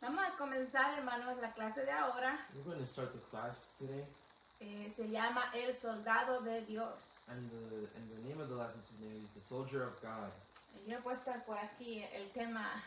Vamos a comenzar, hermanos, la clase de ahora. We're going to start the class today, Se llama El Soldado de Dios. and the name of the lesson today is The Soldier of God. Yo he puesto por aquí el tema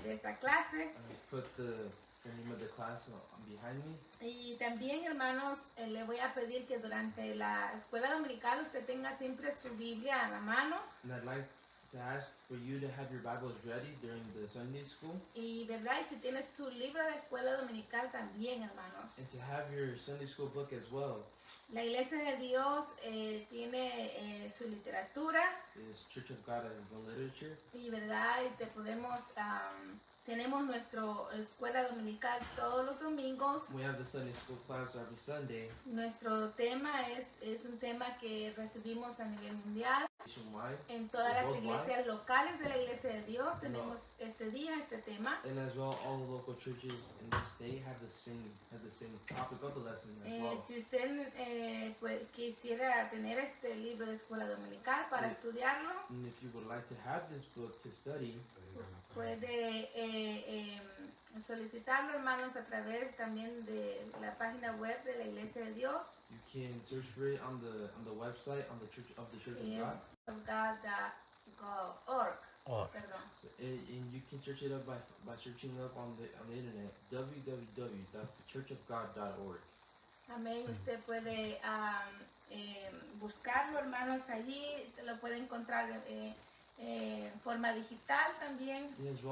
de esta clase. I put the name of the class behind me. Y también, hermanos, le voy a pedir que durante la escuela dominical usted tenga siempre su Biblia a la mano. And I'd like to ask for you to have your Bibles ready during the Sunday school, Y, ¿verdad? Y si tiene su libro de escuela dominical también, hermanos. and to have your Sunday school book as well. La Iglesia de Dios tiene su literatura. This Church of God has its own literature. Y, ¿verdad? Y tenemos nuestra escuela dominical todos los domingos. We have the Sunday school class every Sunday, Nuestro tema es un tema que recibimos a nivel mundial. nationwide, En todas las Worldwide. iglesias locales de la Iglesia de Dios tenemos este día, este tema. and as well all the local churches in the state have the same topic of the lesson as well. Si usted pues, quisiera tener este libro de escuela dominical para Sí. estudiarlo, And if you would like to have this book to study, puede solicitarlo, hermanos, a través también de la página web de la Iglesia de Dios. you can search for it on the website on the Church of God. God.org. Perdón. So, and you can search it up by searching up on the internet www.thechurchofgod.org. Amén. Usted puede buscarlo, hermanos, allí. Lo puede encontrar en forma digital también, You as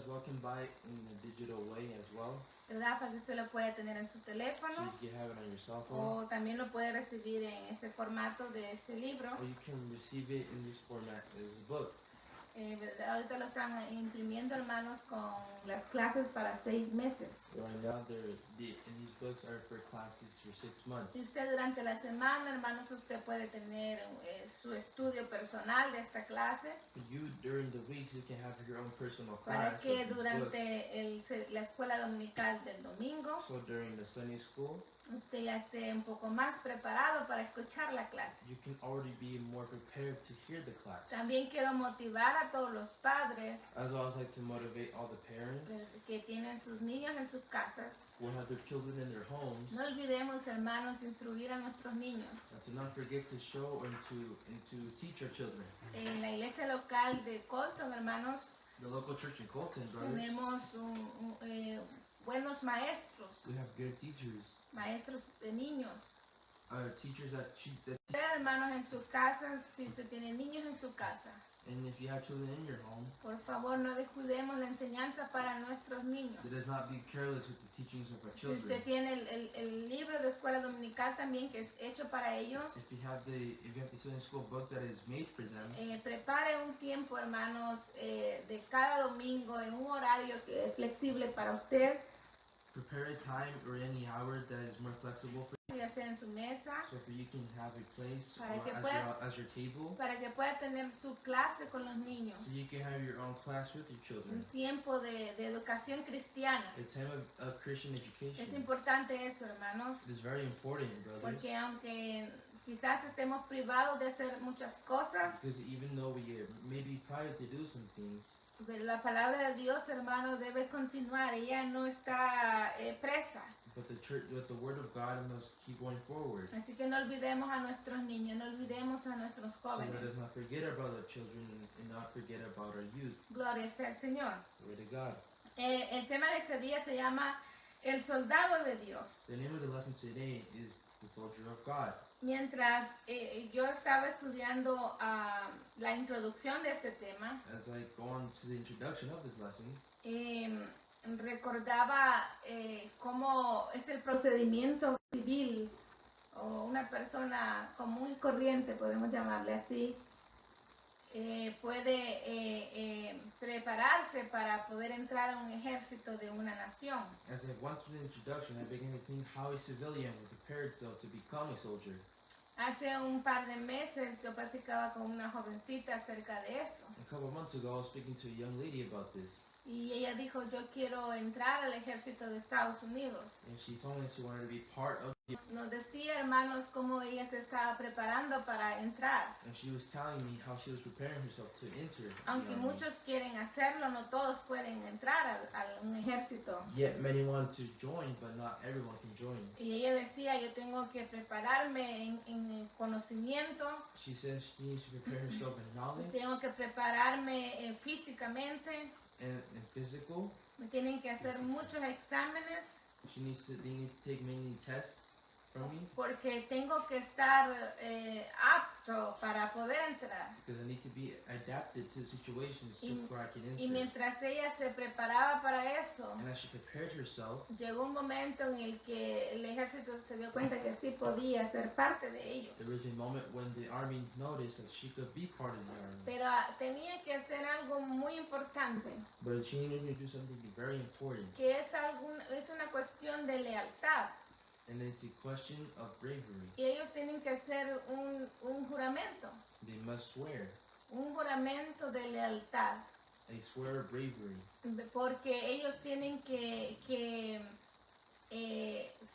well can buy it in a digital way as well, ¿verdad? Para que usted lo pueda tener en su so teléfono. you can have it on your cell phone, O también lo puede recibir en este formato de este libro. or you can receive it in this format as a book. ¿Verdad? Ahorita lo están imprimiendo, hermanos, con las clases para 6 meses. Right now, and these books are for classes for 6 months. Y usted durante la semana, hermanos, usted puede tener su estudio personal de esta clase, For you, during the weeks, you can have your own personal para class que of these books. durante la escuela dominical del domingo So during the Sunday school, usted ya esté un poco más preparado para escuchar la clase. you can already be more prepared to hear the class. También quiero motivar a todos los padres As well as like to motivate all the parents que tienen sus niños en sus casas. who have their children in their homes, No olvidemos, hermanos, instruir a nuestros niños. and to not forget to show and to teach our children. En la iglesia local de Colton, hermanos, The local church in Colton, brothers, tenemos buenos maestros, we have good teachers. maestros de niños. Teachers that Usted, hermanos, en su casa, si usted tiene niños en su casa, and if you have children in your home, por favor no descuidemos la enseñanza para nuestros niños. let us not be careless with the teachings of our Si children. usted tiene el libro de escuela dominical también que es hecho para ellos, If you have the Sunday school book that is made for them, prepare un tiempo, hermanos, de cada domingo en un horario que es flexible para usted, prepare a time or any hour that is more flexible for ya sea en su mesa, so for you can have a place Para que as your table, para que pueda tener su clase con los niños. so you can have your own class with your Un children. tiempo de educación cristiana. A time of Christian Es education. importante eso, hermanos, It is very important, brothers, porque aunque quizás estemos privados de hacer muchas cosas, because even though we may be private to do some things, pero la palabra de Dios, hermanos, debe continuar. Ella no está presa. but the word of God must keep going forward. Así que no olvidemos a nuestros niños, no olvidemos a nuestros So let jóvenes. us not forget about our children and not forget about our youth. Gloria sea al Señor. Glory to God. El tema de este día se llama El Soldado de Dios. The name of the lesson today is The Soldier of God. Mientras yo estaba estudiando la introducción de este tema, As I go on to the introduction of this lesson, recordaba cómo es el procedimiento civil o una persona común y corriente, podemos llamarle así, puede prepararse para poder entrar a un ejército de una nación. as I went through the introduction, I began to think how a civilian would prepare itself to become a soldier. Hace un par de meses yo platicaba con una jovencita acerca de eso. A couple months ago, I was speaking to a young lady about this, Y ella dijo, yo quiero entrar al ejército de Estados Unidos. and she told me she wanted to be part of Nos decía, hermanos, cómo ella se estaba preparando para entrar. And she was telling me how she was preparing herself to enter the Aunque army. muchos quieren hacerlo, no todos pueden entrar a un ejército. Yet many wanted to join, but not everyone can join. Y ella decía, yo tengo que prepararme en conocimiento, She says she needs to prepare herself in knowledge tengo que prepararme físicamente, and physical. me tienen que hacer muchos exámenes They need to take many tests from me porque tengo que estar apto para poder entrar. because I need to be adapted to situations Y- before I can Y enter. mientras ella se preparaba para eso, And as she prepared herself, llegó un momento en el que el ejército se dio cuenta que sí podía ser parte de ellos. there was a moment when the army noticed that she could be part of the army. Pero tenía que hacer algo muy importante, But she needed to do something very important, que es una cuestión de lealtad. and it's a question of bravery. Y ellos tienen que hacer un juramento, They must swear, un juramento de lealtad, a swear of bravery, porque ellos tienen que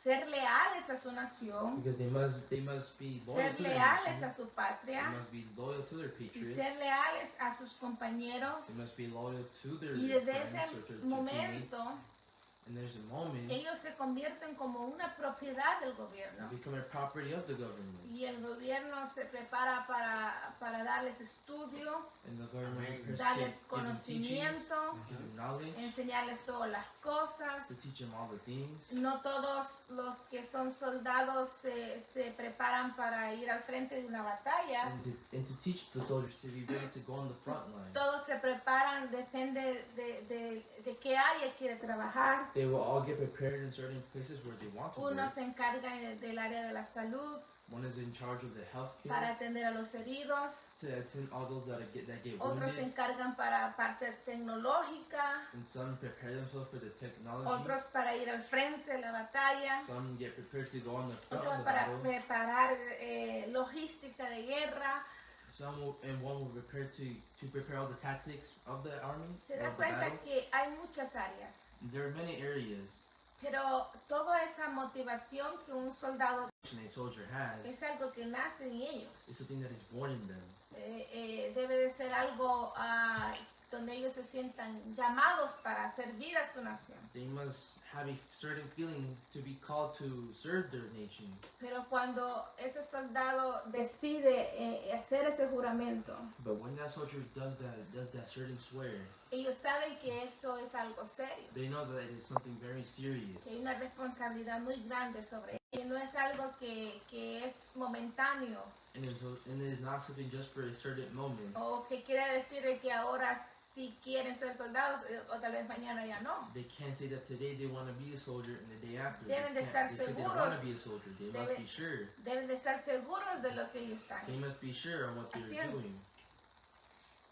ser leales a su nación, because they must be loyal ser to their leales nation. a su They patria must be loyal to their y patriots. ser leales a sus compañeros. They must be loyal to their Y desde friends ese or to their teammates. momento And there's a moment ellos se convierten como una propiedad del they gobierno. become a property of the government. Y el gobierno se prepara para darles estudio, And the government prepares to darles give them teachings, conocimiento, give them knowledge, enseñarles todas las cosas. to teach them all the things. No todos los que son soldados se preparan para ir al frente de una batalla. And to teach the soldiers to be ready to go on the front line. Todos se preparan, depende de qué área quiere trabajar. They will all get prepared in certain places where they want to Uno work. se encarga del área de la salud One is in charge of the healthcare, para atender a los heridos. to attend all those that get Otros se wounded. encargan para parte tecnológica. And some prepare themselves for the technology. Otros para ir al frente de la batalla. Some get prepared to go on the front of Otros the para battle. preparar logística de guerra. Some will, and one will prepare to prepare all the tactics of the army, Se da of the cuenta battle. que hay muchas áreas. There are many areas Pero toda esa motivación que un soldado a soldier has es algo que nace en ellos. is something that is born in them. Debe de ser algo donde ellos se sientan llamados para servir a su nación. They must have a certain feeling to be called to serve their nation. Pero cuando ese soldado decide hacer ese juramento, But when that soldier does that certain swear, ellos saben que eso es algo serio, they know that it is something very serious. que hay una responsabilidad muy grande sobre ellos, que no es algo que es momentáneo And it is not something just for a certain moment. o que quiere decir que ahora sí quieren ser soldados o tal vez mañana ya no. They can't say that today they want to be a soldier and the day after Deben de they can't. estar They say they don't want seguros. to be a soldier. They must Deben- be sure. Deben de estar seguros de lo que ellos están. They must be sure on what they're Haciendo. doing.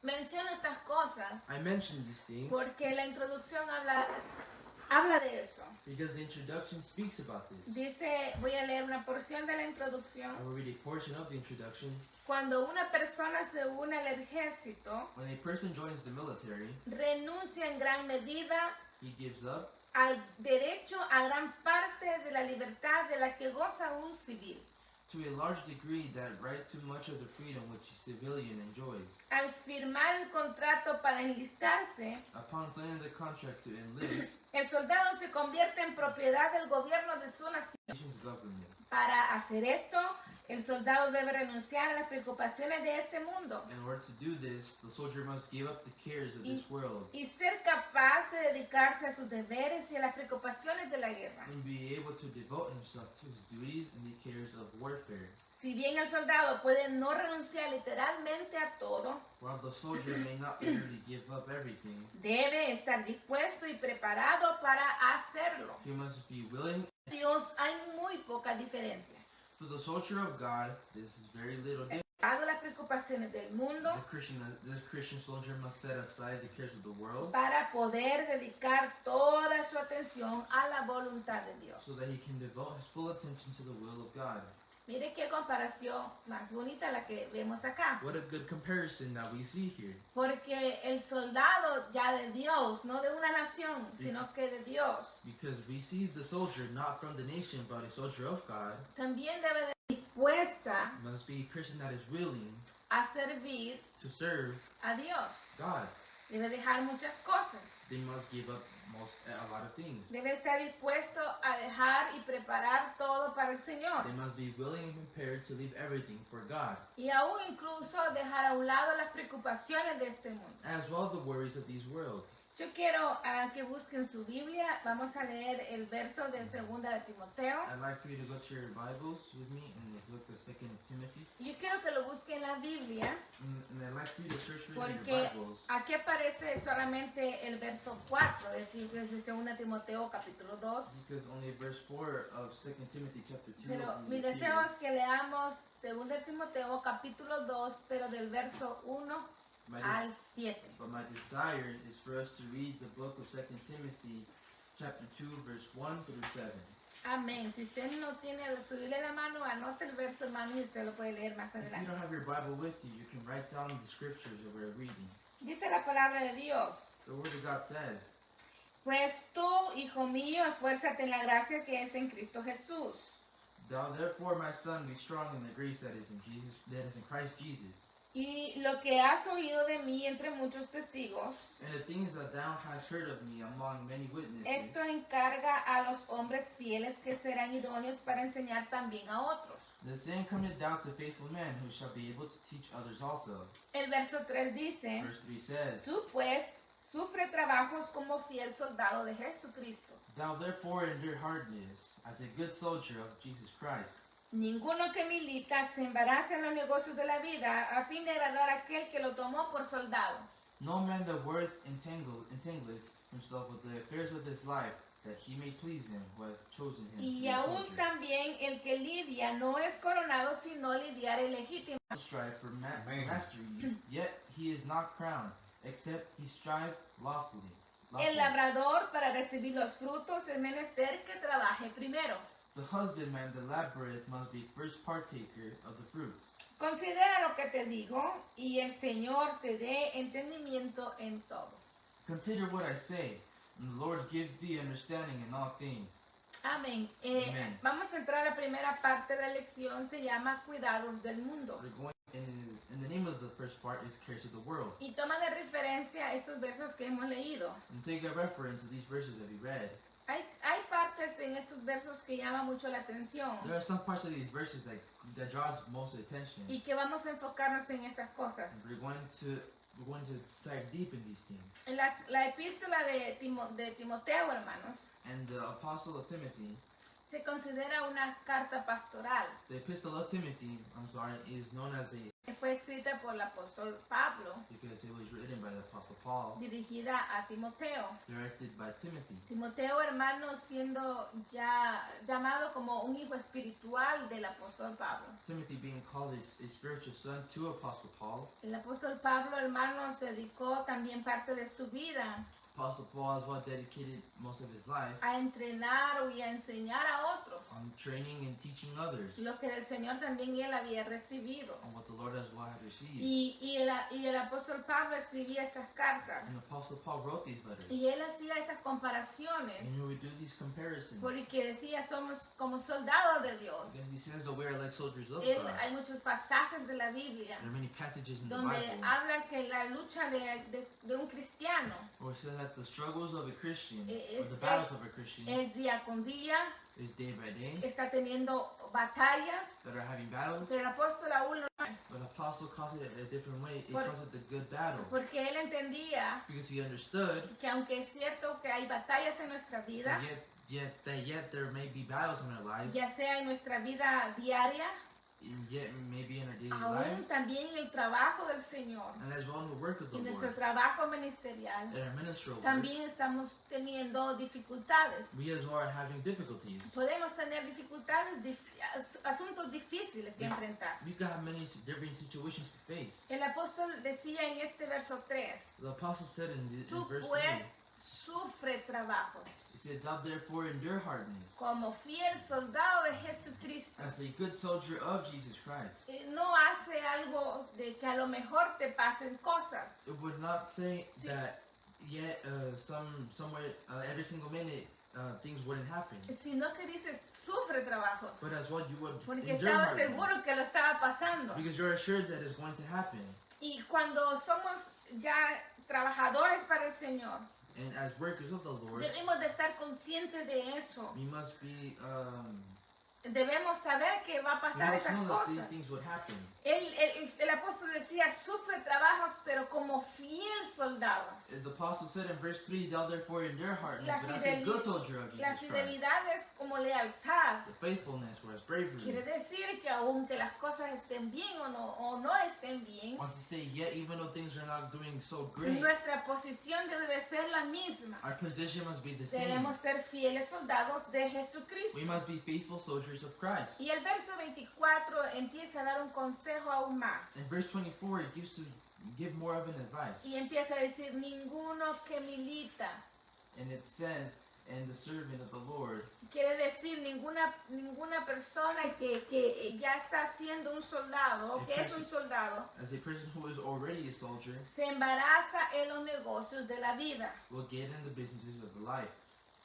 Menciono estas cosas I mentioned these things porque la introducción habla de eso. because the introduction speaks about this. Dice, voy a leer una porción de la I introducción. will read a portion of the introduction. Cuando una persona se une al ejército, When a person joins the military, renuncia en gran medida he gives up al derecho a gran parte de la libertad de la que goza un civil. to a large degree that right to much of the freedom which a civilian enjoys. Al firmar el contrato para enlistarse, Upon signing the contract to enlist, el soldado se convierte en propiedad del gobierno de su nación. nation's government. Para hacer esto, el soldado debe renunciar a las preocupaciones de este mundo In order to do this, the soldier must give up the cares of this world y ser capaz de dedicarse a sus deberes y a las preocupaciones de la guerra. and be able to devote himself to his duties and the cares of warfare. Si bien el soldado puede no renunciar literalmente a todo, While the soldier may not literally give up everything, debe estar dispuesto y preparado para hacerlo. he must be willing. Dios, hay muy poca diferencia. For the soldier of God, this is very little different. Dado las preocupaciones del mundo, The Christian soldier must set aside the cares of the world para poder dedicar toda su atención a la voluntad de Dios. so that he can devote his full attention to the will of God. Mire qué comparación más bonita la que vemos acá. What a good comparison that we see here. Porque el soldado ya de Dios, no de una nación, sino que de Dios, Because we see the soldier not from the nation, but a soldier of God, también debe de estar dispuesta must be a person that is willing a servir to serve a Dios. God. Debe dejar muchas cosas. They must give up a lot of things. Debe estar dispuesto a dejar y preparar todo para el Señor. They must be willing and prepared to leave everything for God, Y aún incluso dejar a un lado las preocupaciones de este mundo. as well the worries of this world. Yo quiero que busquen su Biblia. Vamos a leer el verso de 2 de Timoteo. I'd like for you to go to your Bibles with me in the book of 2 Timothy. Y yo quiero que lo busquen en la Biblia, And I'd like for you to search for it in porque your Bibles. aquí aparece solamente el verso 4 desde 2 Timoteo capítulo 2. Because only verse 4 of 2 Timothy chapter 2 Pero only mi deseo es appears. que leamos 2 Timoteo capítulo 2, pero del verso 1 My al des- 7. But my desire is for us to read the book of 2 Timothy chapter 2 verse 1 through 7. Amén. Si usted no tiene su Biblia en la mano, anote el verso, hermano, y usted lo puede leer más If you adelante. don't have your Bible with you, you can write down the scriptures that we're reading. Dice la palabra de Dios: The word of God says, Pues tú, hijo mío, esfuérzate en la gracia que es en Cristo Jesús. Thou therefore, my son, be strong in the grace that is in Christ Jesus. Y lo que has oído de mí entre muchos testigos, And the things that thou hast heard of me among many witnesses, esto encarga a los hombres fieles que serán idóneos para enseñar también a otros. the same cometh down to faithful men who shall be able to teach others also. El verso 3 dice: Verse 3 says, Tú pues sufre trabajos como fiel soldado de Jesucristo. Thou therefore endure hardness as a good soldier of Jesus Christ. Ninguno que milita se embaraza en los negocios de la vida a fin de agradar a aquel que lo tomó por soldado. No man that worth entangleth himself with the affairs of this life, that he may please him who hath chosen him to Y be a aún soldier. también el que lidia no es coronado sino lidiar legítimo. Strive for Amen. masteries, yet he is not crowned, except he strive lawfully. El labrador para recibir los frutos es menester que trabaje primero. The husbandman that laboreth must be first partaker of the fruits. Considera lo que te digo y el Señor te dé entendimiento en todo. Consider what I say, and the Lord give thee understanding in all things. Amén. Amén. Vamos a entrar a la primera parte de la lección, se llama Cuidados del Mundo. We're going in the name of the first part is Cares of the World. Y toma de referencia estos versos que hemos leído. And take a reference to these verses that we read. Hay partes en estos versos que llaman mucho la atención There are some parts of these verses that draws most attention. y que vamos a enfocarnos en estas cosas. And we're going to dive deep in these things. La epístola de Timoteo, hermanos, And the Apostle of Timothy, se considera una carta pastoral. the Epistle of Timothy, is known as Fue escrita por el apóstol Pablo, because it was written by the Apostle Paul, dirigida a Timoteo. directed by Timothy. Timoteo, hermano, siendo ya llamado como un hijo espiritual del apóstol Pablo. Timothy being called a spiritual son to Apostle Paul. El apóstol Pablo, hermano, se dedicó también parte de su vida Apostle Paul as well dedicated most of his life a entrenar y a enseñar a otros on training and teaching others lo que del Señor también él había recibido. on what the Lord as well had received. Y el apóstol Pablo escribía estas cartas And Apostle Paul wrote these letters. y él hacía esas comparaciones And he would do these comparisons. porque decía somos como soldados de Dios. Because he says that we are like soldiers of Él, God. hay muchos pasajes de la Biblia There are many passages in the donde Bible habla que la lucha de un cristiano where it says that the struggles of a Christian, or Es- the battles es- of a Christian, es día con día, is day by day, está teniendo batallas. that are having battles. Pero el apóstol aún no, But the apostle calls it a different way. He Por- calls it the good battle. porque él entendía Because he understood que aunque es cierto que hay batallas en nuestra vida, that yet there may be battles in our lives, ya sea en nuestra vida diaria, and yet maybe in our daily aún lives, también el trabajo del Señor and as well in the work of the y nuestro Lord, trabajo ministerial, in our ministerial work, también estamos teniendo dificultades. we as well are having difficulties. Podemos tener dificultades, asuntos difíciles que Yeah. enfrentar. We got many different situations to face. El apóstol decía en este verso 3, The apostle said in tú verse pues 3, sufre trabajos. It said, thou therefore endure hardness, Como fiel soldado de Jesucristo. as a good soldier of Jesus Christ. No hace algo de que a lo mejor te pasen cosas. It would not say Sí. that yet somewhere every single minute things wouldn't happen, Sino que dices, sufre trabajos. but as well you would Porque endure estaba seguro hardness, que lo estaba pasando. because you're assured that it's going to happen. Y cuando somos ya trabajadores para el Señor, And as workers of the Lord, debemos de estar conscientes de eso. we must be Debemos saber que va a we pasar must esas know that these cosas. things would happen. El apóstol decía, sufre trabajos, pero como fiel soldado. The apostle said in verse 3, thou therefore endure hardness, La but as a good soldier of La Jesus Christ. fidelidad es como lealtad. The faithfulness was bravery. Quiere decir que aunque las cosas estén bien o no estén bien, Want to say, yet even though things are not doing so great, nuestra posición debe de ser la misma. our position must be the same. Debemos ser fieles soldados de Jesucristo. We must be faithful soldiers of Christ. Y el verso 24 empieza a dar un consejo aún más. In verse 24, it gives to give more of an advice. Y empieza a decir, ninguno que milita. And it says, and the servant of the Lord, Quiere decir, ninguna persona que ya está siendo un soldado, o que es un soldado, as a person who is already a soldier, se embaraza en los negocios de la vida. will get in the businesses of the life.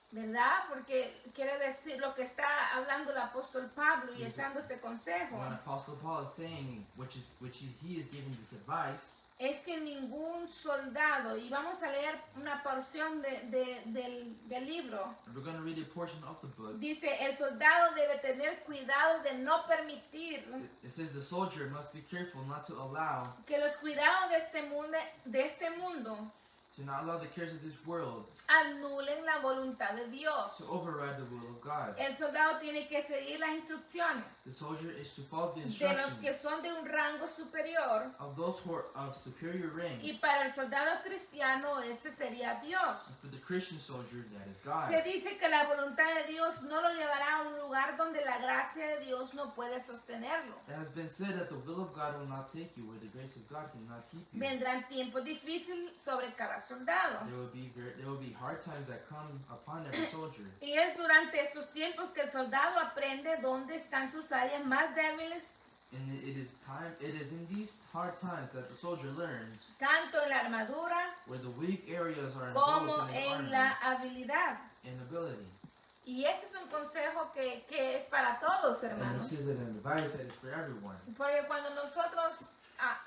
¿Verdad? Porque quiere decir lo que está hablando el apóstol Pablo y es dando este consejo. What Apostle Paul is saying, he is giving this advice, Es que ningún soldado, y vamos a leer una porción del libro, and we're going to read a portion of the book. dice, el soldado debe tener cuidado de no permitir It says the soldier must be careful not to allow, que los cuidados de este mundo to not allow the cares of this world anulen la voluntad de Dios. to override the will of God. El soldado tiene que seguir las instrucciones The soldier is to follow the de los instructions que son de un rango superior. of those who are of superior rank. Y para el soldado cristiano ese sería Dios. And for the Christian soldier, that is God. Se dice que la voluntad de Dios no lo llevará a un lugar donde la gracia de Dios no puede sostenerlo. It has been said that the will of God will not take you where the grace of God cannot keep you. Vendrán tiempos difíciles sobre cada soldado. There will be hard times that come upon every soldier. Y es durante estos tiempos que el soldado aprende dónde están sus áreas más débiles, And it is in these hard times that the soldier learns tanto en la armadura where the weak areas are como involved in the en la armor habilidad. and ability. Y ese es un consejo que es para todos, And hermanos. this is an advice that is for everyone. Porque cuando nosotros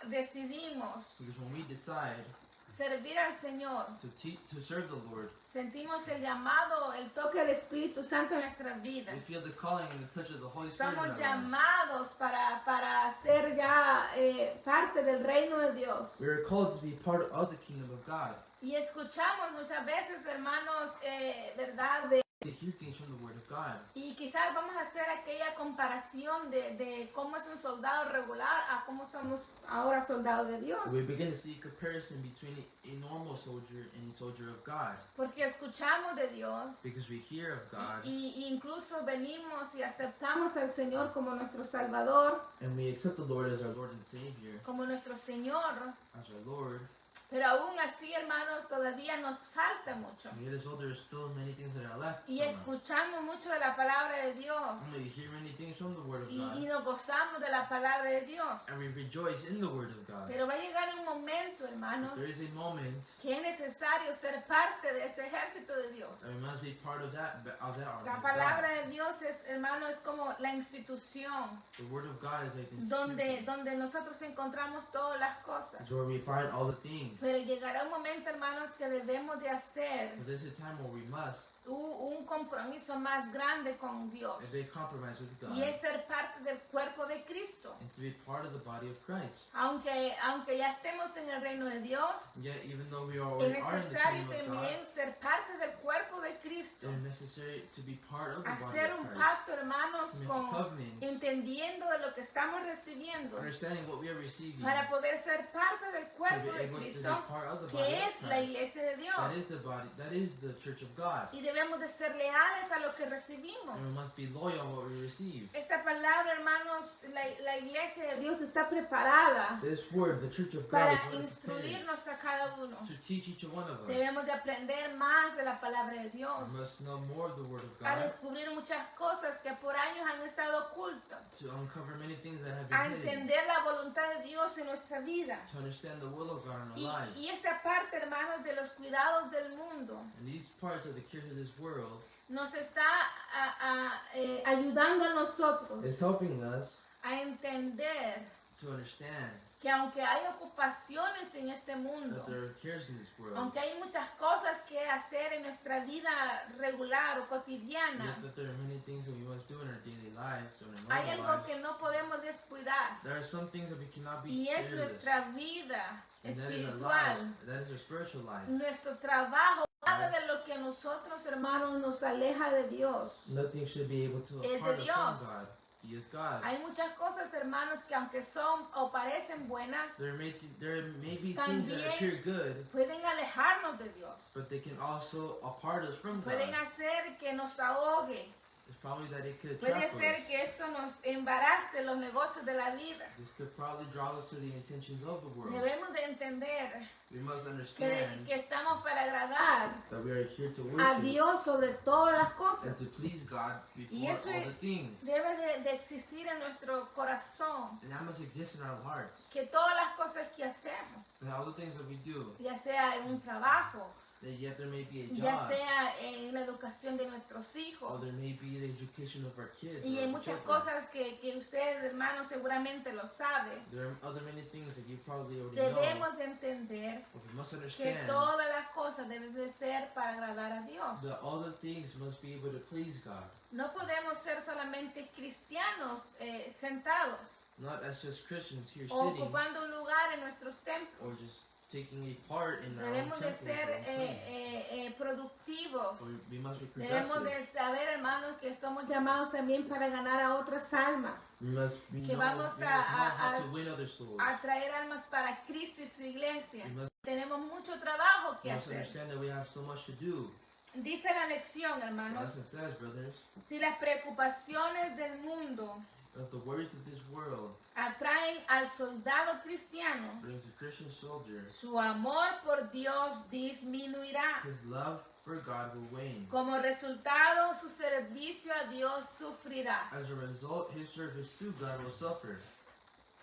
decidimos Because when we decide servir al Señor, to serve the Lord, sentimos el llamado, el toque del Espíritu Santo en nuestras vidas. we feel the calling and the touch of the Holy Spirit in Somos our lives. llamados para ser ya parte del reino de Dios. We are called to be part of the kingdom of God, Y escuchamos muchas veces, hermanos, ¿verdad? to hear things from the Word of God. Y quizás vamos a hacer aquella comparación de cómo es un soldado regular a cómo somos ahora soldados de Dios. We begin to see a comparison between a normal soldier and a soldier of God, Porque escuchamos de Dios because we hear of God y incluso venimos y aceptamos al Señor como nuestro Salvador, and we accept the Lord as our Lord and Savior, como nuestro Señor. as our Lord. Pero aún así, hermanos, todavía nos falta mucho. And yet as well, there are still many things that are left Y from us. escuchamos mucho de la palabra de Dios. And we hear many things from the Word of Y God, nos gozamos de la palabra de Dios. and we rejoice in the Word of God. Pero va a llegar un momento, hermanos, There is a moment que es necesario ser parte de ese ejército de Dios. that we must be part of that army La of palabra God. de Dios es, hermano, es como la institución The Word of God is like this donde nosotros encontramos todas las cosas. It's where we find all the things. Pero llegará un momento, hermanos, que debemos de hacer But there's a time where we must un compromiso más grande con Dios. have a compromise with God Y es ser parte del cuerpo de Cristo. and to be part of the body of Christ. Aunque ya estemos en el reino de Dios, Yet, even though we es already are in the necesario kingdom of God, también ser parte del cuerpo de Cristo. then necessary to be part of the body hacer of un Christ. pacto, hermanos, To make a con covenant, entendiendo de lo que estamos recibiendo understanding what we are receiving, para poder ser parte del to cuerpo be de able to be Cristo, part of the body que of es la Christ. iglesia de Dios. That is the body. That is the church of God. Y debemos de ser leales a lo que recibimos. And we must be loyal on what we receive. Esta palabra, hermanos, la iglesia de Dios está preparada This word, the church of God, para is what is prepared instruirnos a cada uno. to teach each one of us. Debemos de aprender más de la palabra de Dios, We must know more of the word of a God, descubrir muchas cosas que por años han estado ocultas, to uncover many things that have a been hidden, entender la voluntad de Dios en nuestra vida. to understand the will of God in Y, our lives. y esta parte, hermanos, de los cuidados del mundo And these parts of the care of this world nos está ayudando a nosotros is helping us a entender to understand que aunque hay ocupaciones en este mundo, that there are cares in this world, aunque hay muchas cosas que hacer en nuestra vida regular o cotidiana, yet that there are many things that we must do in our daily lives, or in our hay normal algo que lives. no podemos descuidar, There are some things that we cannot be y es careless. nuestra vida And that is our espiritual, life. That is our spiritual life. nuestro trabajo. Nada de lo que a nosotros, hermanos, nos aleja de Dios. Nothing should be able to Es de apart us Dios. from God. He is God. Hay muchas cosas, hermanos, que aunque son o parecen buenas, There may be things that También appear good, pueden alejarnos de Dios. but they can also apart us from Pueden God. hacer que nos ahogue. It's probably that it could Puede trap ser us. que esto nos embarace los negocios de la vida. This could probably draw us to the intentions of the world. Debemos de entender We must que understand estamos para agradar that we are here to a worship Dios sobre todas las cosas. and to please God Y before eso all the things. debe de existir en nuestro corazón, And that must exist in our hearts. que todas las cosas que hacemos, And all the things that we do, ya sea en un trabajo, that yet there may be a ya job, sea en la educación de nuestros or hijos, there may be the education of our kids. y or hay our muchas children. cosas que usted, hermano, seguramente lo sabe. There are other many things that you probably already Debemos de entender know, but we must que understand todas las cosas deben de ser para agradar a Dios. that all the things must be able to please God, No podemos ser solamente cristianos sentados not as just Christians here o sitting ocupando un lugar en nuestros templos. or just taking a part in our own Debemos de temples, ser our own place. productivos. Or we must be Debemos productive. de saber, hermanos, que somos llamados también para ganar a otras almas, We must be que know, vamos we must know a- how a- to win other souls. a traer almas para Cristo y su iglesia. We must, Tenemos mucho trabajo we que must hacer. understand that we have so much to do. Dice la lección, The hermanos, lesson says, brothers, si las preocupaciones del mundo that the worries of this world atraen al soldado cristiano, brings a Christian soldier, su amor por Dios disminuirá. his love for God will wane. Como resultado, su servicio a Dios sufrirá. As a result, his service to God will suffer.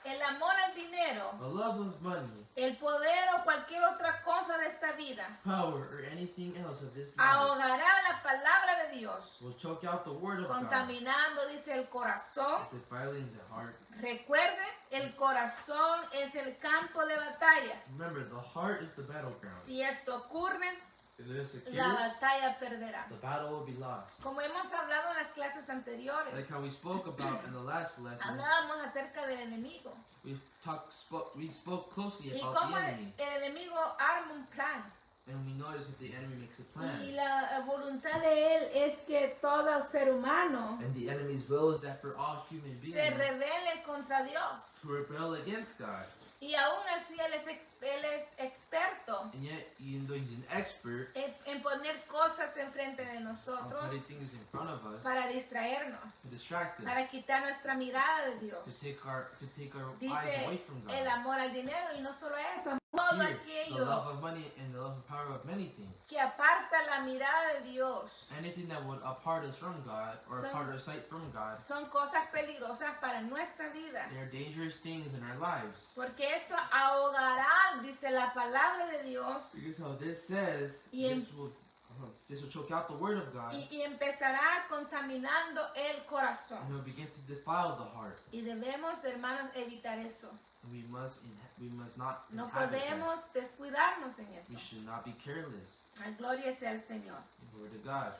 El amor al dinero, A love of money, el poder o cualquier otra cosa de esta vida power, or anything else of this life ahogará la palabra de Dios, will choke out the word of God, contaminando, dice, el corazón. defiling the heart. Recuerde, el corazón es el campo de batalla. Remember, the heart is the battleground. Si esto ocurre, If this occurs, la batalla perderá. the battle will be lost. Como hemos hablado en las clases anteriores, Like how we spoke about in the last lesson, hablábamos acerca del enemigo we spoke closely y about cómo the el enemy, enemigo arma un plan. and we noticed that the enemy makes a Y plan, la voluntad de él es que todo ser humano and the enemy's will is that for all human se beings rebele contra Dios. to rebel against God. Y aún así él es experto And yet, even though he's an expert en poner cosas enfrente de on nosotros putting things in front of us para distraernos, to distract para us, quitar nuestra mirada de Dios. to take our Dice eyes away from el God. amor al dinero y no solo eso, todo Here, the love aquello of money and the love and power of many things. que aparta la mirada de Dios. Anything that would apart us from God or Son- apart our sight from God, Son cosas peligrosas para nuestra vida. they are dangerous things in our lives. Porque esto ahogará, dice la palabra de Dios, Because how this says, Y en- this will choke out the word of God, y empezará contaminando el corazón. and it will begin to defile the heart. Y debemos, hermanos, evitar eso. And we must not No inhabit that. podemos descuidarnos en We eso. should not be careless. La gloria sea al Señor. Glory to God.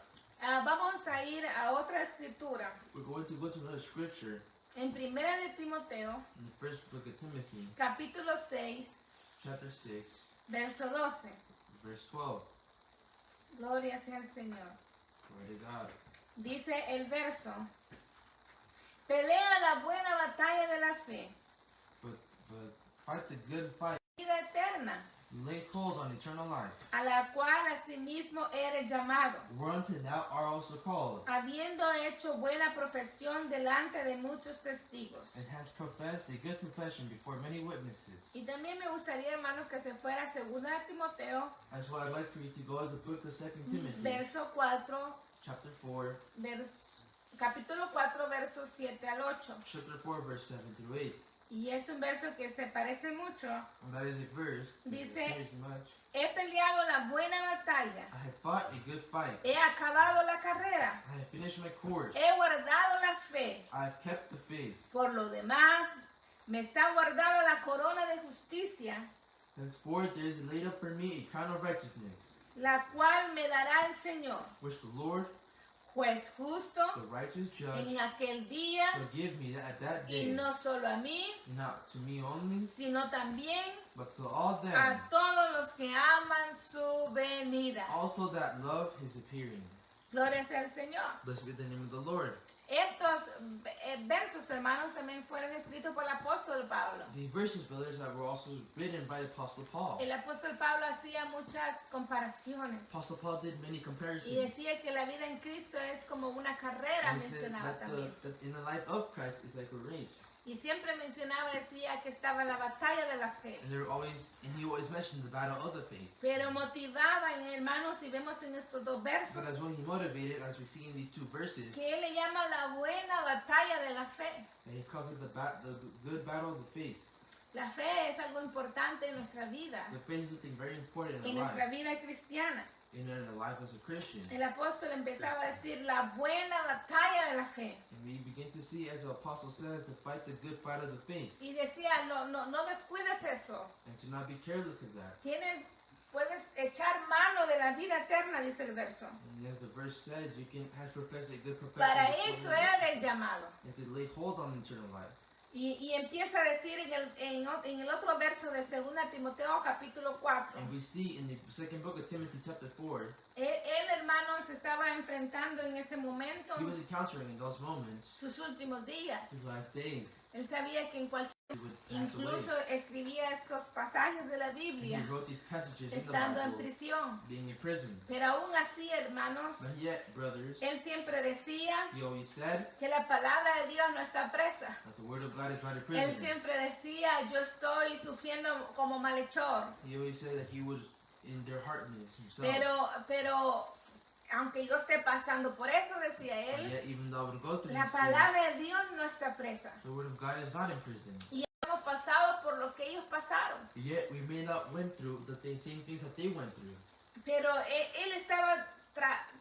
Vamos a ir a otra escritura. We're going to go to another scripture En Primera de Timoteo, in the first book of Timothy, capítulo 6, chapter 6, verso 12. verse 12. Gloria sea al Señor. Glory to God. Dice el verso, pelea la buena batalla de la fe, But fight the good fight. vida eterna, Lay hold on eternal life, a la cual asimismo eres llamado, whereunto thou art also called, habiendo hecho buena profesión delante de muchos testigos. and hast professed a good profession before many witnesses. Y también me gustaría, hermanos, que se fuera a 2 Timoteo, That's why I'd like for you to go to the book of 2 Timothy, verso 4, chapter 4, capítulo 4, versos 7 al 8. chapter 4, verse 7 through 8. Y es un verso que se parece mucho. And that is a verse that Dice, appears much. He peleado la buena batalla, I have fought a good fight. he acabado la carrera, I have finished my course. he guardado la fe. I have kept the faith. Por lo demás, me está guardada la corona de justicia, Henceforth there is laid up for me a crown of righteousness, la cual me dará el Señor, which the Lord, juez justo, the righteous judge, en aquel día, shall give me at that y day, no solo a mí, not to me only, sino también but to all them a todos los que aman su venida. also that love his appearing. Gloria sea al Señor. Blessed be the name of the Lord. Estos versos, hermanos, también fueron escritos por el apóstol Pablo. These verses, brothers, that were also written by Apostle Paul. El apóstol Pablo hacía muchas comparaciones Apostle Paul did many y comparisons. decía que la vida en Cristo es como una carrera, And he said mencionaba that, también. that in the life of Christ is like a race. Y siempre mencionaba, decía que estaba la batalla de la fe. And he always mentioned the battle of the faith. Pero motivaba, hermanos, y vemos en estos dos versos, But as well, he motivated, as we see in these two verses, que él le llama la buena batalla de la fe. and he calls it the good battle of the faith. La fe es algo importante en nuestra vida, The faith is something very important en in our nuestra life, vida cristiana. in our life as a Christian. El apóstol empezaba a decir la buena batalla de la fe. And we begin to see, as the apostle says, to fight the good fight of the faith, Y decía, no descuides eso. and to not be careless of that. Puedes echar mano de la vida eterna, dice el verso. And as the verse said, you can have professed a good profession Para before eso many era witnesses, el llamado. and to lay hold on eternal life. Y empieza a decir en el otro verso de 2 Timoteo capítulo 4. And we see in the second book of Timothy chapter 4, Él, hermano, se estaba enfrentando en ese momento he was encountering in those moments sus últimos días. his last days. Él sabía que en cualquier He would pass incluso away. escribía estos pasajes de la And he Biblia wrote these passages in the estando en Bible, prisión. being in prison. Pero aún así, hermanos, But yet, brothers, él siempre decía he always said que la palabra de Dios no está presa. that the word of God is not a Él prison. siempre decía, yo estoy sufriendo como malhechor. He always said that he was in their hardness himself. Pero, aunque yo esté pasando por eso, decía But él, yet, even though I would go through la these things, palabra de Dios no está presa. the word of God is not in prison. Y hemos pasado por lo que ellos pasaron. But yet, we may not went through the same things that they went through. Pero él estaba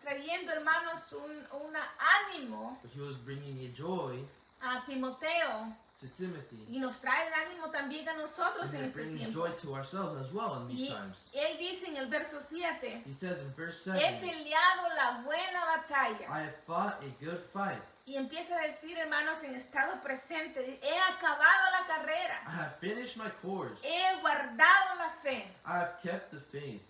trayendo, hermanos, un ánimo But he was bringing a joy a Timoteo. to Timothy. Y nos trae el ánimo también a nosotros And en it este brings tiempo. joy to ourselves as well in these Y times. él dice en el verso 7, He says in verse he 7, peleado la buena batalla. I have fought a good fight. Y empieza a decir, hermanos, en estado presente, he acabado la carrera, I have finished my course. he guardado la fe. I have kept the faith.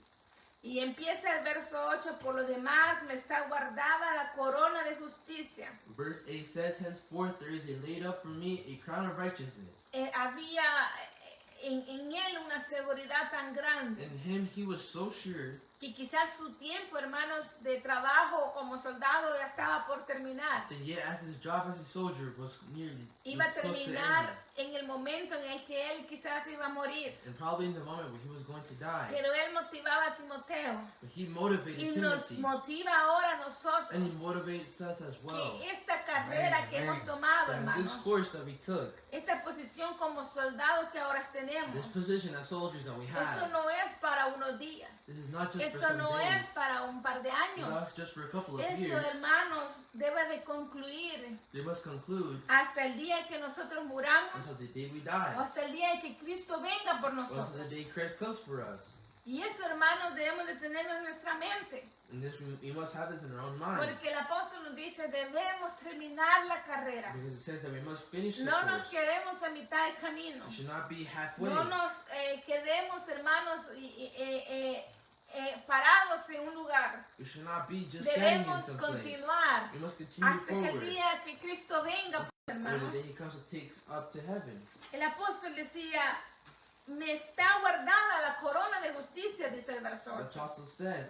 Y empieza el verso 8, por lo demás me está guardada la corona de justicia. Verse 8 says, henceforth there is laid up for me a crown of righteousness. Había en él una seguridad tan grande In him he was so sure que quizás su tiempo, hermanos, de trabajo como soldado ya estaba por terminar. that yet as his job as a soldier was nearly Iba a was close to terminar ending. en el momento en el que él quizás iba a morir. And probably in the moment where he was going to die. Pero él motivaba a Timoteo But he motivated y nos Timothy. motiva ahora a nosotros And he motivates us as well. que esta carrera que hemos tomado, And this hermanos, course that we took, esta posición como soldados que ahora tenemos, this position as soldiers that we esto have, no es para unos días, this is not just for esto some no days. es para un par de It's años. not just for a couple of Esto, years. hermanos, debe de concluir They must conclude hasta el día que nosotros muramos until the day we o die. hasta el día que Cristo venga por Or until nosotros. the day Christ comes for us. Y eso, hermanos, debemos de tenerlo en nuestra mente. And this we must have this in our own minds. Porque el apóstol nos dice, debemos terminar la carrera. Because it says that we must finish the No nos course. quedemos a mitad de camino. We should not be halfway. No nos quedemos, hermanos, parados en un lugar. We should not be just standing in Debemos some place. continuar We must continue hasta que el forward. día que Cristo venga, pues, Or the hermanos. day He comes to take us up to heaven. El apóstol decía, me está guardada la corona de justicia, dice el verso The 8. apostle says,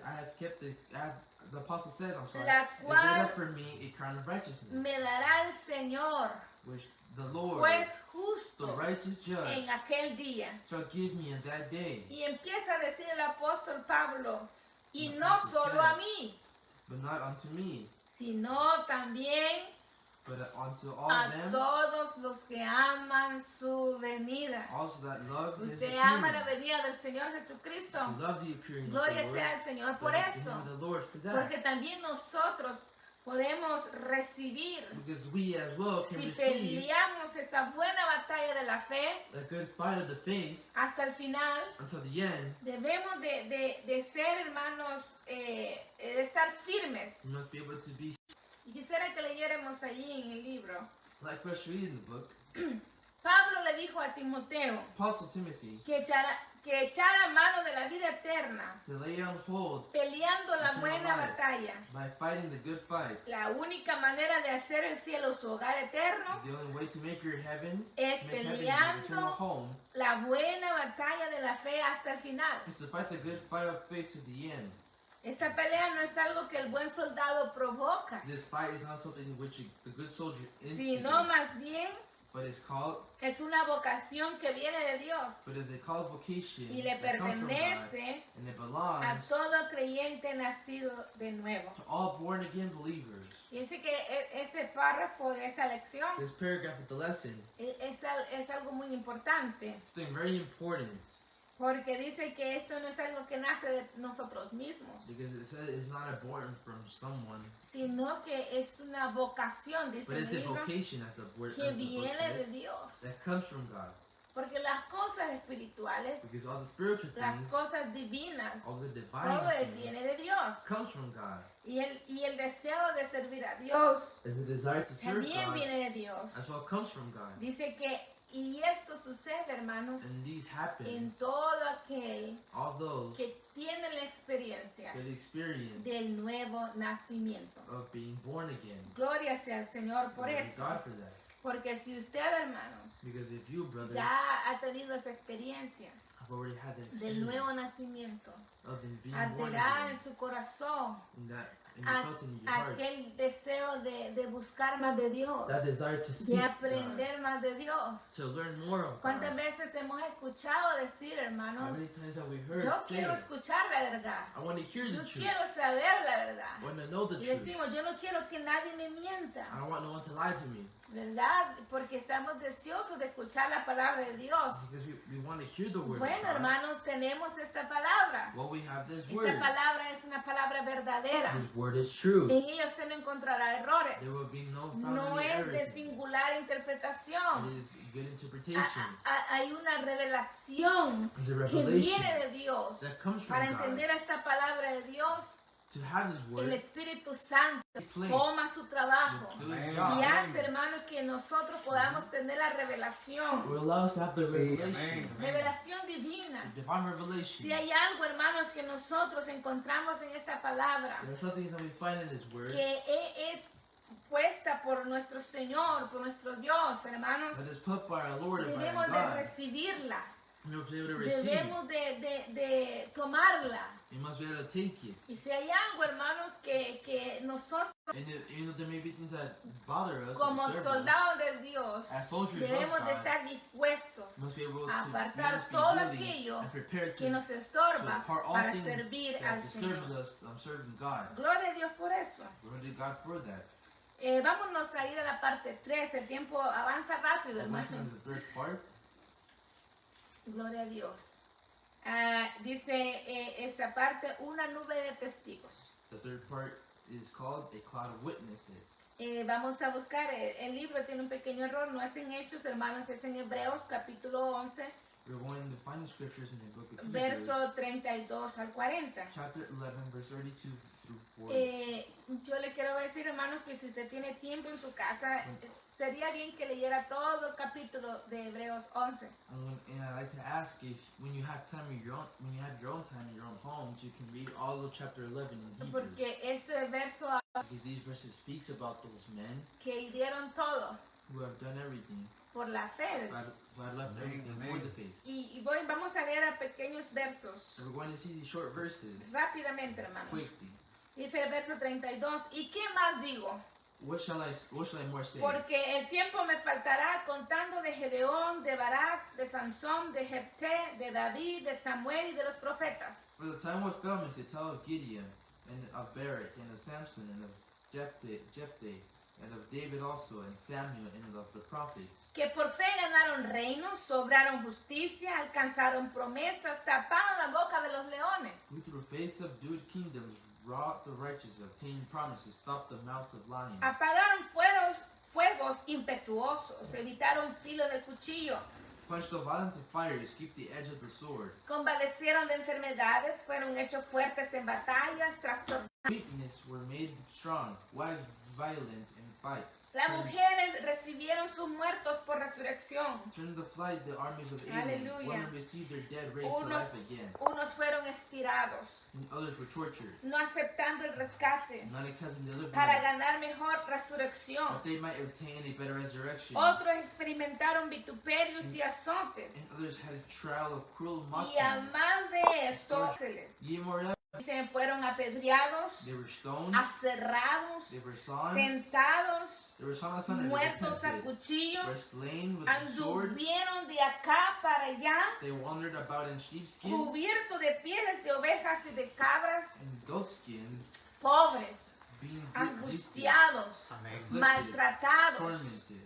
the apostle said, I'm sorry, La is laid cual up for me a crown of righteousness, me dará el Señor, which the Lord, pues the justo righteous judge, en aquel día. shall give me in that day. Y empieza a decir el apóstol Pablo, y The no apostle solo a says, mí, But not unto me, sino también but unto all a them todos los que aman su venida. also that love His Usted ama la appearing. venida del Señor Jesucristo. Who love the appearing of Gloria the sea Lord. al Señor por Blessed be eso. the name of the Lord for that. Porque también nosotros podemos recibir, Because we as well can si receive peleamos esa buena batalla de la fe a good fight of the faith hasta el final, until the end. debemos de ser, hermanos, de estar firmes. We must be able to be Y quisiera que leyéramos allí en el libro. like first read in the book. Pablo le dijo a Timoteo Paul to Timothy que echara mano de la vida eterna, to lay on hold peleando la Eternal buena life. batalla. by fighting the good fight. La única manera de hacer el cielo su hogar eterno The only way to make your heaven, es to make heaven your eternal peleando home, la buena batalla de la fe hasta el final. is to fight the good fight of faith to the end. Esta pelea no es algo que el buen soldado provoca, This fight is not something in which the good soldier sino instigates, más bien but it's called, es una vocación que viene de Dios but is a called vocation y le that comes from God, pertenece and it a belongs todo creyente nacido de nuevo. to all born again believers. Fíjense que ese párrafo de esa lección This paragraph of the lesson es algo muy importante, is something very important porque dice que esto no es algo que nace de nosotros mismos, because it says it's not born from someone, sino que es una vocación, dice but el it's a libro, vocation as the word que as the book viene de says, Dios. that comes from God. Porque las cosas espirituales, Because all the spiritual las things, cosas divinas, all the todo divine viene things, de Dios. comes from God. Y el deseo de servir a Dios And the desire to serve también God viene de Dios. as well comes from God. Dice que, y esto sucede, hermanos, And these en happen, todo aquel all those que tiene la experiencia that experience del nuevo nacimiento. of being born again. Gloria sea al Señor por Glory to eso. God for that. Porque si usted, hermanos, Because if you, brother, ya ha tenido esa experiencia have already had that del nuevo experience nacimiento, of them being born arderá again, en su corazón and you felt in your heart, aquel deseo de buscar más de Dios, that desire to seek de God, aprender más de Dios. to learn more of ¿Cuántas God. veces hemos escuchado decir, How hermanos, many times have we heard yo say, quiero escuchar la verdad, I want to hear yo the truth, quiero saber la verdad? I want to know the Y truth, decimos, yo no quiero que nadie me mienta, I don't want no one to lie to me, ¿verdad? Porque estamos deseosos de escuchar la palabra de Dios. because we want to hear the word of Bueno, God. hermanos, tenemos esta palabra. Well, we have this Esta word. palabra es una palabra verdadera. This word is true. En ella usted no encontrará errores. There will be no found No any es errors de in it. singular interpretación. It is good interpretation. Hay una revelación It's a que revelation viene de Dios. that comes from Para God. entender esta palabra de Dios, To have His el word Espíritu Santo take place, toma su trabajo do His y job, hace, hermanos, que nosotros podamos tener la revelación, will allow us to have the Sí, revelation, amén. revelación divina. the divine revelation. Si hay algo, hermanos, que nosotros encontramos en esta palabra, There are some things that we find in His word que es puesta por nuestro Señor, por nuestro Dios, hermanos, that is put by our Lord and by debemos our de God. recibirla, We must be able to receive. debemos de tomarla. We must be able to take it. Y si hay algo, hermanos, que nosotros And even though there may be things that bother us, como that disturb us, soldados de Dios as soldiers of debemos de God, estar dispuestos we must be able a to apartar be todo willing aquello and prepared que to nos estorba apart all para things servir that al disturbs Señor. us serving God. Gloria a Dios por eso. Glory to God for that. Vámonos a ir a la parte 3, el tiempo avanza rápido, We're going hermanos. to the third part. Gloria a Dios. Dice esta parte, una nube de testigos. The third part is called a cloud of witnesses. Vamos a buscar, el libro tiene un pequeño error, no es en Hechos, hermanos, es en Hebreos, capítulo 11, We're going to find the scriptures in the book of Hebrews, verso 32 al 40. chapter 11, verse 32 through 40. Yo le quiero decir, hermanos, que si usted tiene tiempo en su casa, sería bien que leyera todo el capítulo de Hebreos 11. And I'd like to ask if, when you have time in your own, when you have your own time in your own homes, you can read all of chapter 11 in Hebrews. Porque este verso Because these verses speaks about those men que dieron todo who have done everything, por la fe. who have left everything for the faith. Y vamos a leer a pequeños versos So we're going to see these short verses rápidamente, hermanos. quickly. Dice el verso 32. ¿Y qué más digo? What shall I more say? Porque el tiempo me faltará contando de Gedeón, de Barak, de Sansón, de Jefté, de David, de Samuel y de los profetas. For the time will fail me to tell of Gideon, and of Barak, and of Samson, and of Jephthah, and of David also, and Samuel, and of the prophets. Que por fe ganaron reinos, sobraron justicia, alcanzaron promesas, taparon la boca de los leones. Who through faith subdued kingdoms, wrought the righteous, obtained promises, stopped the mouths of lions. Apagaron fuegos impetuosos, evitaron filo de cuchillo. Quenched the violence of fire, escaped the edge of the sword. Convalecieron de enfermedades, fueron hechos fuertes en batallas, trastornados. Weakness were made strong, wives violent in fight. Las mujeres recibieron sus muertos por resurrección. Turned to flight the armies of Edom. Aleluya. Women received their dead raised to life again. Unos fueron estirados, And others were tortured, no aceptando el rescate not accepting deliverance, para ganar mejor resurrección. that they might obtain a better resurrection. Otros experimentaron vituperios y azotes. And others had a trial of cruel Y a mockings. más de esto, Yea, moreover, se fueron apedreados, they were stoned, aserrados, they were sawn, tentados, they were sawn asunder, they were muertos a tempted, cuchillo, were slain with the sword. anduvieron de acá para allá, They wandered about in sheepskins cubiertos de pieles de ovejas y de cabras, and goatskins, pobres, being angustiados, afflicted, maltratados. tormented.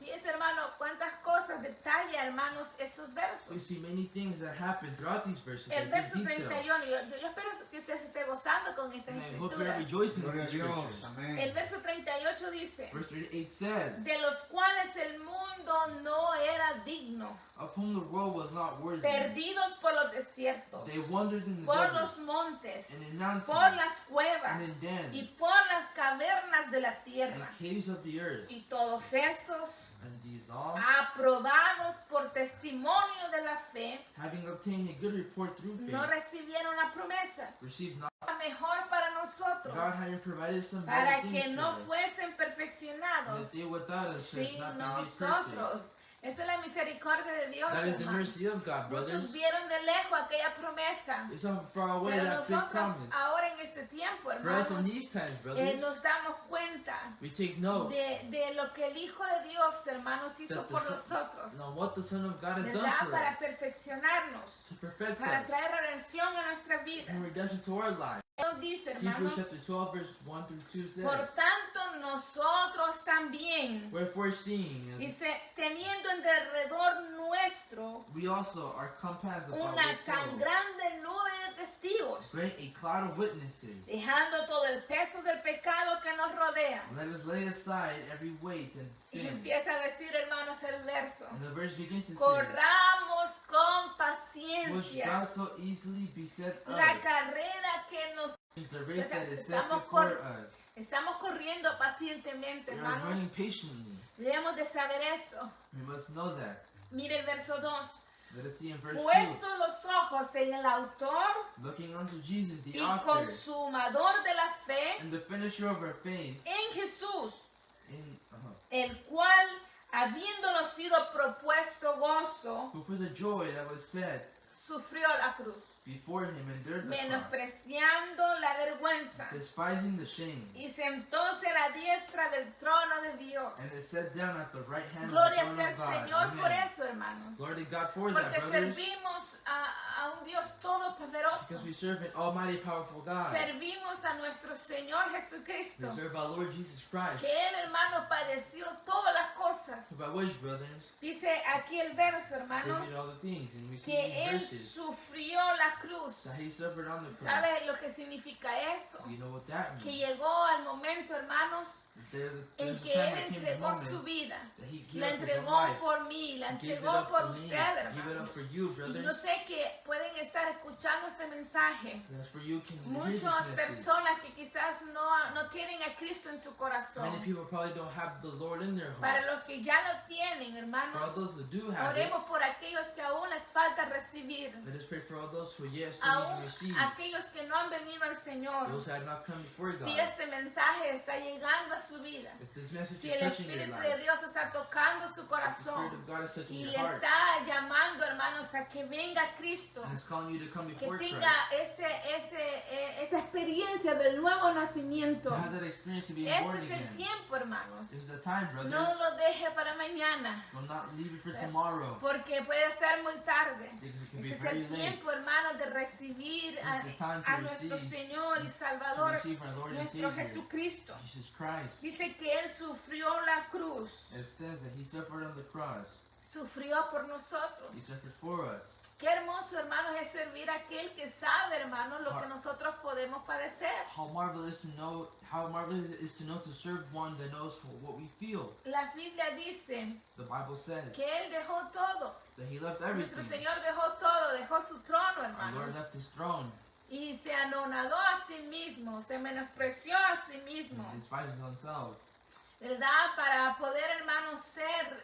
Fíjense, hermano, cuántas cosas detalla, hermanos, estos We versos. see many things that happen throughout these verses El that verso give detail. 31, yo espero que usted se esté gozando con estas And I hope you're escrituras. rejoicing in Gloria a these Dios, scriptures. amén. El verso 38 dice, Verse 38 says, de los cuales el mundo no era digno, of whom the world was not worthy. perdidos por los desiertos, They wandered in the por los deserts, montes, and in mountains, por las cuevas and in dens, y por las cavernas de la and tierra. caves of the earth. Y todos estos, And these all, aprobados por testimonio de la fe, having obtained a good report through faith, no recibieron la promesa. received not La mejor para nosotros, God having provided some para better que things no for us, fuesen and perfeccionados that they without us should sin not be made perfect. nosotros. Esa es la misericordia de Dios, That is the hermano. mercy of God, Muchos brothers. vieron de lejos aquella promesa, It's so far away pero that big nosotros promise. ahora en este tiempo, For us in hermanos, these times, brothers, nos damos cuenta we take note de lo que el Hijo de Dios, hermanos, hizo that por the nosotros, Son, on what the Son of God has done ¿verdad? for Para us, perfeccionarnos, to perfect para us, traer redención a nuestra vida. and redemption to our lives. Nos dice, Hebrews hermanos, chapter 12, verse 1 through 2 says, por tanto nosotros también, wherefore seeing, as dice, teniendo en derredor nuestro we also are compassed about una with tan sorrow, grande nube de testigos, great a cloud of witnesses, dejando todo el peso del pecado que nos rodea. let us lay aside every weight and Y sin. empieza a decir, hermanos, el verso, And the verse begins to say, corramos con which paciencia God so easily beset la us, carrera que nos... is the race that is set Estamos before us. Estamos corriendo pacientemente, We are running hermanos. patiently. Debemos de saber eso. We must know that. Mire el verso 2. Let us see in verse 2. Puesto los ojos en el autor Looking unto Jesus, the y author consumador de la fe, and the finisher of our faith, en Jesús, in el cual, habiéndolo sido propuesto gozo, who for the joy that was set sufrió la cruz, before him endured the cross, menospreciando la vergüenza, despising the shame, y sentóse a la diestra del trono de Dios. and is set down at the right hand of the Gloria throne sea of al God. Señor por Amen. eso, hermanos. Glory to God for that, Porque brothers, servimos a un Dios todopoderoso. because we serve an almighty, powerful God. Servimos a nuestro Señor We Jesucristo. serve our Lord Jesus Christ. Que Él, hermano, padeció todas las cosas. By which, brothers, Dice aquí el verso, we hermanos, did all the things, and we see que these Él verses sufrió la cruz. that He suffered on the cross. ¿Sabe lo que significa eso? You know what that Que means? llegó al momento, hermanos, en there's a que time Él where came the entregó su moment vida, that He gave la up His own entregó life. por mí, la He gave it entregó up por for me. usted, He gave it hermanos. up for you, Y yo brothers. sé que pueden estar escuchando este mensaje That's for you can hear this muchas message. personas que quizás no tienen a Cristo en su Many corazón. people probably don't have the Lord in their Para los hearts. que ya lo tienen, For all hermanos, those that do have it, oremos por aquellos que aún les falta recibir, let us pray for all those who yes still need to aún receive. aquellos que no han venido al Señor. Those that have not come before Si God. este mensaje está llegando a su vida, If this message si is el touching your Espíritu life, de Dios está tocando su if the Spirit corazón of God is touching y your le heart, está llamando, hermanos, a que venga Cristo, and is calling you to come que before tenga Christ, esa experiencia del nuevo nacimiento. to have that experience of being born Este es el again. tiempo, hermanos. This is the time, brothers. No lo deje para mañana, Do not leave it for tomorrow, porque puede ser muy tarde. because it can be Ese es very el late tiempo, hermanos, de recibir It's the time to a nuestro receive- Señor y to Salvador, receive our Lord and nuestro Savior, Jesucristo. Jesus Christ. Dice que Él sufrió la cruz, It says that He suffered on the cross. sufrió por nosotros. He suffered for us. Qué hermoso, hermanos, es servir a aquel que sabe, hermanos, lo que Har- nosotros podemos padecer. How marvelous it is to know to serve one that knows what we feel. La Biblia dice The Bible says que Él dejó todo. that He left Nuestro everything. Señor dejó todo, dejó su trono, Our hermanos. Lord left His throne Y se anonadó a sí mismo, se menospreció a sí mismo, and despises Himself, ¿verdad? Para poder, hermanos, ser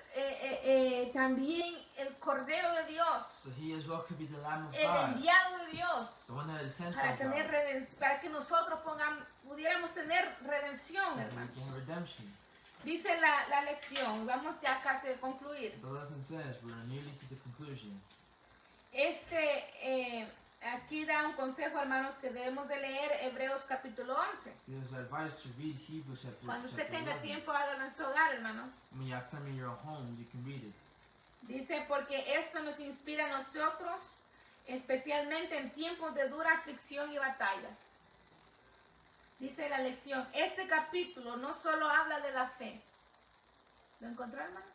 también el Cordero de Dios, so He as well could be the Lamb of el God, enviado de Dios, the one that is sent para by tener God, para que nosotros pudiéramos tener so redención, that we hermanos. can have redemption. Dice la lección, vamos ya casi a concluir. The lesson says we're nearly to the conclusion. Aquí da un consejo, hermanos, que debemos de leer Hebreos capítulo 11. He was advised to read Hebrews chapter Cuando usted tenga 11. tiempo, hágalo en su hogar, hermanos. When you have time in your home, you can read it. Dice, porque esto nos inspira a nosotros, especialmente en tiempos de dura aflicción y batallas. Dice la lección, este capítulo no solo habla de la fe. ¿Lo encontró, hermano?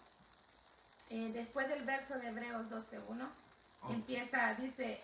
Después del verso de Hebreos 12:1, Oh. empieza, dice,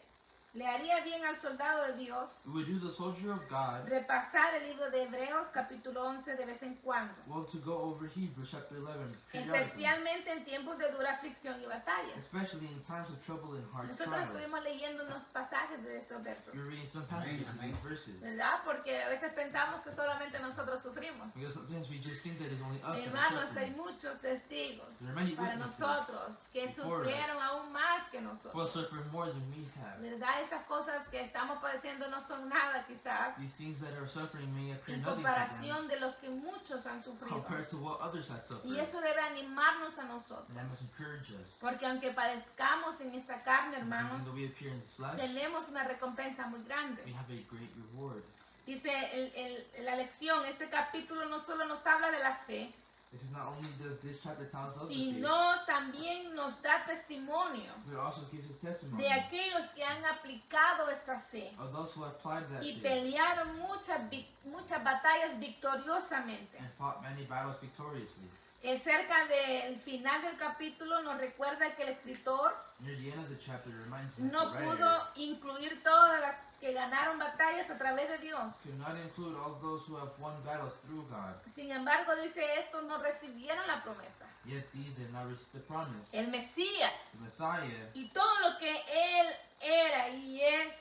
le haría bien al soldado de Dios It would do the soldier of God repasar el libro de Hebreos capítulo 11 de vez en cuando, well to go over Hebrews chapter 11 periodically, especialmente en tiempos de dura aflicción y batallas. especially in times of trouble and hard Nosotros trials. estuvimos leyendo unos pasajes de estos versos, You're reading some passages of these verses. ¿verdad? Porque a veces pensamos que solamente nosotros sufrimos. Because sometimes we just think that it's only us that are Hermanos, hay suffering. muchos testigos There are many para witnesses nosotros que before sufrieron us. aún más que We'll nosotros. suffer more than we have. ¿Verdad? Esas cosas que estamos padeciendo no son nada quizás These things that are suffering may appear en nothing to them comparación de los que muchos han sufrido. compared to what others had Y suffered. eso debe animarnos a nosotros. And that must encourage us. Porque aunque padezcamos en esta carne, Because hermanos, even though we appear in this flesh, tenemos una recompensa muy grande. we have a great reward. Dice la lección, este capítulo no solo nos habla de la fe, This is not only does this chapter tell us of the faith, sino también nos da testimonio but it also gives us testimony de aquellos que han aplicado esa fe of those who applied that y faith pelearon muchas batallas victoriosamente. and fought many battles victoriously. Cerca del final del capítulo nos recuerda que el escritor Near the end of the chapter, it reminds us that no the writer pudo incluir todas las que ganaron batallas a través de Dios. could not include all those who have won battles through God. Sin embargo, dice, estos no recibieron la promesa. Yet these did not receive the promise. El Mesías The Messiah y todo lo que él era y es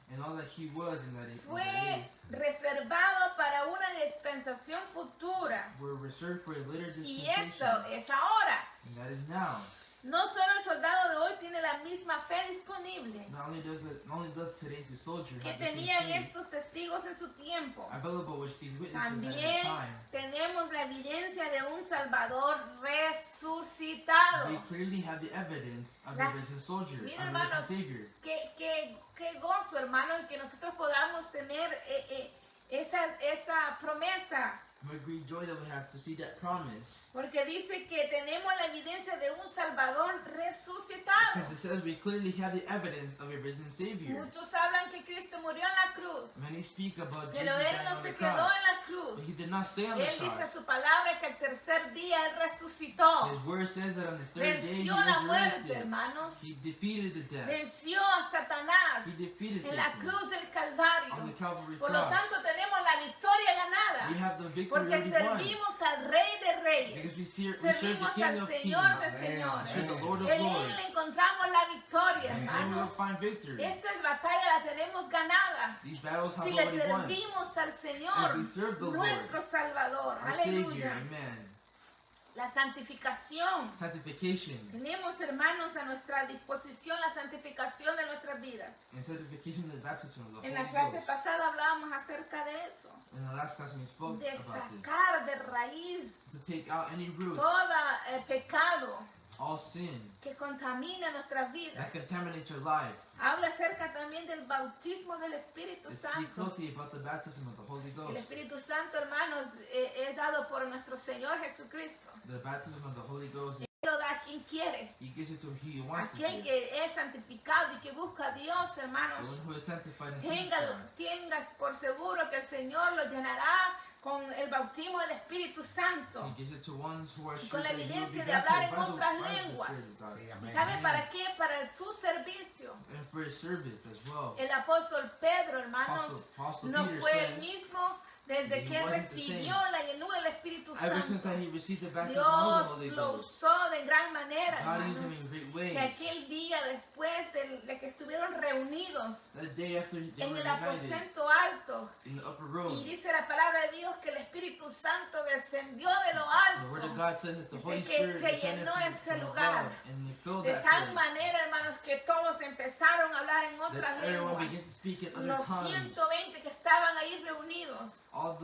and all that he was and that he fue is reservado para una dispensación futura. were reserved for a later Y dispensation. eso es ahora. And that is now. No solo el soldado de hoy tiene la misma fe disponible Not only does today's soldier que have the same tenían faith estos testigos en su tiempo. available which these witnesses had at the También time. tenemos la evidencia de un Salvador resucitado. We clearly have the evidence of Las- a risen soldier, Mira, of a hermano, risen Savior. Qué gozo, hermano, que nosotros podamos tener esa promesa. What great joy that we have to see that promise. Porque dice que tenemos la evidencia de un Salvador resucitado. Because it says we clearly have the evidence of a risen Savior. Muchos hablan que Cristo murió en la cruz, Many speak about pero Jesus Él dying no on se the quedó cross. en la cruz. But he did not stay on the Él dice cross. su palabra que al tercer día Él resucitó. His word says that on the third day he Venció la muerte, resurrected. hermanos. He defeated the death. Venció a Satanás He defeated en la Satan cruz del Calvario. on the Calvary Por lo cross. tanto, tenemos la victoria We ganada. have the victory Porque already won. servimos al Rey de Reyes. Because we serve the Servimos King al of Kings. Señor de We señores. serve the Lord of En Él Lords. encontramos la victoria, And we will hermanos. find victory. Esta batalla la tenemos ganada. These battles have Si le already won. servimos al And Señor, we serve the Lord, nuestro Salvador. our Savior. Aleluya. Amen. La santificación. Sanctification. Tenemos, hermanos, a nuestra disposición la santificación de nuestras vidas. And sanctification is baptism of the En la Holy clase Ghost. pasada hablábamos acerca de eso. In the last class we spoke De about this. sacar de raíz To take out any root, todo pecado all sin que contamina nuestras vidas. that contaminates your life. Habla acerca también del bautismo del Espíritu Let's speak Santo. closely about the baptism of the Holy El Ghost. Espíritu Santo, hermanos, es dado por nuestro Señor Jesucristo. The baptism of the Holy Ghost, Él lo da a quien quiere. He gives it to who He wants to Aquel give. que es santificado y que busca a Dios, The hermanos, one who is sanctified and seeks God. tengas por seguro que el Señor lo llenará con el bautismo del Espíritu Santo. He gives it to ones who are Y sure con la that He will be evidencia de hablar en baptized otras by the lenguas. Spirit of God. Sí, ¿Y amén. sabe para qué? Para su servicio. And for His service as well. El apóstol Pedro, hermanos, Apostle no Peter fue el says, mismo desde he que él wasn't the recibió same. la llenura del Espíritu ever since Santo. that He received the baptism of the Dios Holy lo Ghost, usó de gran manera, God used Him hermanos. in great Que ways. aquel día después de que estuvieron reunidos That day after they en were el united aposento alto, in the upper y room, dice la palabra de Dios que el Espíritu Santo descendió de lo the Word of alto, God says that the Dice Holy que Spirit se descended llenó from ese lugar above and He filled de that tal place. manera, hermanos, que todos empezaron a hablar en otras That everyone lenguas. began to speak in other Los tongues. 120 que estaban ahí reunidos, All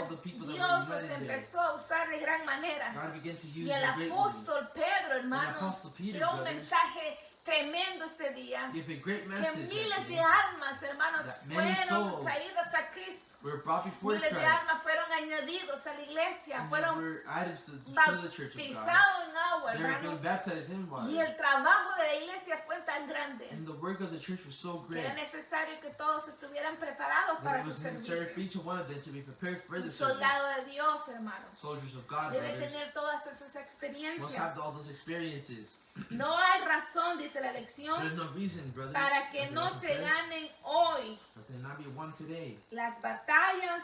the people that Dios were los united there, empezó a usar de gran manera. God began to use Y el them greatly. apóstol Pedro, hermanos, Apostle Peter, dio un brothers, mensaje tremendo ese día. Give a great Que message miles that de day. almas, hermanos, That many fueron souls traídas a Cristo. Were brought before Miles de Christ almas fueron añadidos a la iglesia, and they fueron were added to the church of God. bautizados en agua, They were being hermanos. baptized in Y water. el trabajo de la iglesia fue tan grande And the work of the church was so que great era necesario que todos estuvieran preparados that para it su was necessary for servicio. each one of them to be prepared for the Un service. soldado de Dios, hermanos, Soldiers of God, debe brothers, tener todas esas must experiencias. have all those experiences. No hay razón, dice la lección, There's no reason, brothers, para que as the no lesson se says, ganen hoy that they not be won today. las batallas